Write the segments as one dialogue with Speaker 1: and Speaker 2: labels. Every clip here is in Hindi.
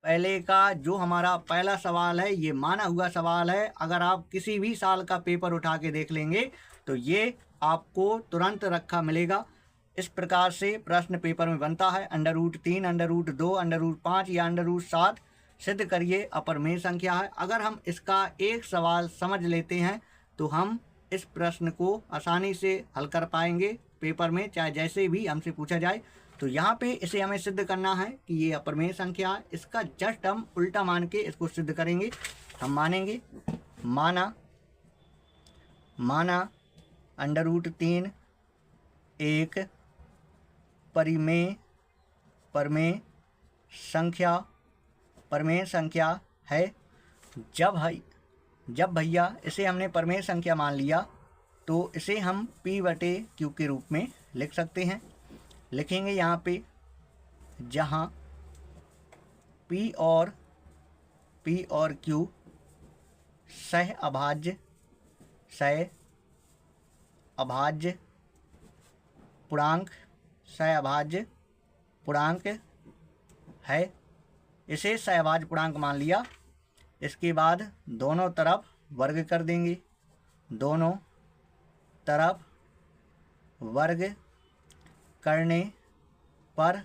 Speaker 1: पहले का जो हमारा पहला सवाल है ये माना हुआ सवाल है। अगर आप किसी भी साल का पेपर उठा के देख लेंगे तो ये आपको तुरंत रखा मिलेगा। इस प्रकार से प्रश्न पेपर में बनता है। √3, √2, √5 या √7 सिद्ध करिए अपरिमेय संख्या है। अगर हम इसका एक सवाल समझ लेते हैं तो हम इस प्रश्न को आसानी से हल कर पाएंगे पेपर में, चाहे जैसे भी हमसे पूछा जाए। तो यहाँ पे इसे हमें सिद्ध करना है कि ये अपरिमेय संख्या है। इसका जस्ट हम उल्टा मान के इसको सिद्ध करेंगे। हम मानेंगे माना √3 एक परिमेय संख्या है। जब भैया इसे हमने परिमेय संख्या मान लिया तो इसे हम P/Q के रूप में लिख सकते हैं। लिखेंगे यहाँ पे जहाँ P और Q सह अभाज्य पूर्णांक है। इसे सहअभाज्य पूर्णांक मान लिया। इसके बाद दोनों तरफ वर्ग कर देंगे। दोनों तरफ वर्ग करने पर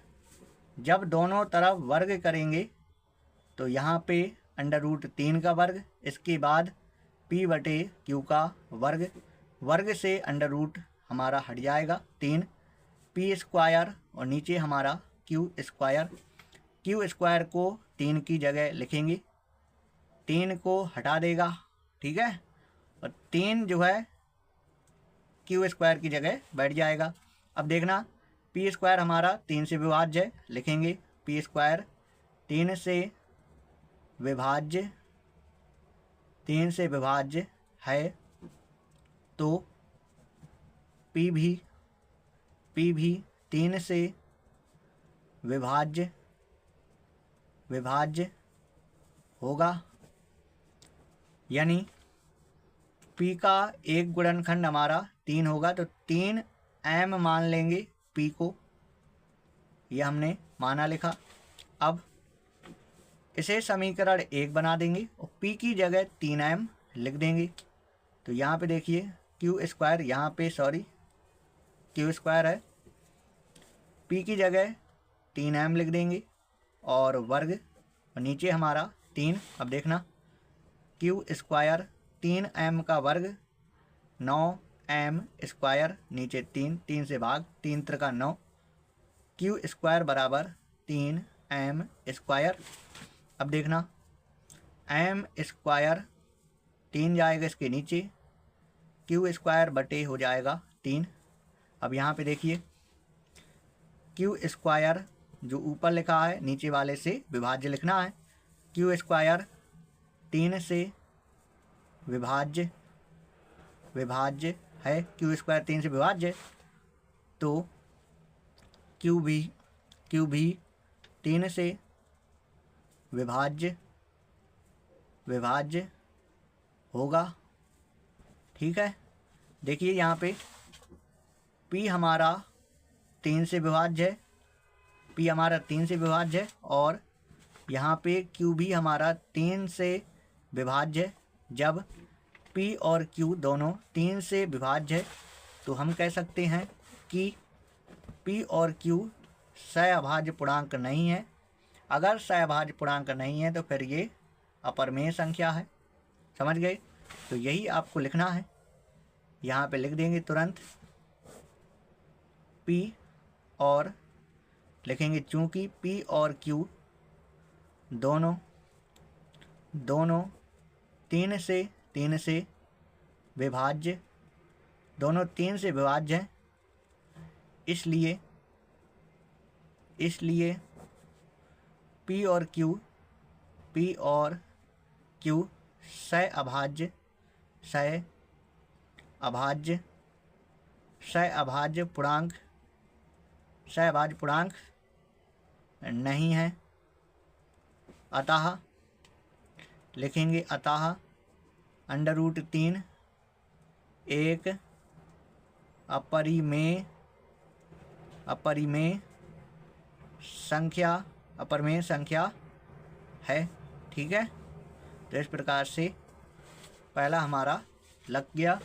Speaker 1: जब दोनों तरफ वर्ग करेंगे तो यहाँ पे √3 का वर्ग, इसके बाद P/Q का वर्ग से √ हमारा हट जाएगा 3, P² और नीचे हमारा Q² को 3 की जगह लिखेंगे। 3 को हटा देगा, ठीक है, और 3 जो है Q² की जगह बैठ जाएगा। अब देखना P² हमारा 3 से विभाज्य है। लिखेंगे P² 3 से विभाज्य है तो P भी 3 से विभाज्य होगा। यानी P का एक गुणनखंड हमारा 3 होगा तो 3m मान लेंगे P को। यह हमने माना लिखा। अब इसे समीकरण 1 बना देंगे और P की जगह 3m लिख देंगे। तो यहाँ पे देखिए Q², यहाँ पे Q² है, P की जगह 3m लिख देंगे और वर्ग, और नीचे हमारा 3। अब देखना Q² 3m का वर्ग 9m², नीचे 3 से भाग, 3 त्रिका 9, Q² बराबर 3m²। अब देखना m² 3 जाएगा इसके नीचे, Q² बटे हो जाएगा 3। अब यहाँ पे देखिए Q² जो ऊपर लिखा है नीचे वाले से विभाज्य लिखना है। Q² 3 से विभाज्य है, Q² 3 से विभाज्य, तो Q भी 3 से विभाज्य होगा, ठीक है। देखिए यहाँ पे P हमारा 3 से विभाज्य है, P हमारा 3 से विभाज्य है, और यहाँ पे Q भी हमारा 3 से विभाज्य है। जब P और Q दोनों 3 से विभाज्य है तो हम कह सकते हैं कि P और Q सहअभाज्य पूर्णांक नहीं है। अगर सहअभाज्य पूर्णांक नहीं है तो फिर ये अपरिमेय संख्या है। समझ गए? तो यही आपको लिखना है। यहाँ पे लिख देंगे तुरंत P, और लिखेंगे चूँकि P और Q दोनों 3 से विभाज्य, दोनों 3 से विभाज्य हैं, इसलिए P और Q सहअभाज्य पूर्णांक नहीं है। अतः लिखेंगे √3 एक अपरिमेय संख्या है। ठीक है, तो इस प्रकार से पहला हमारा लग गया।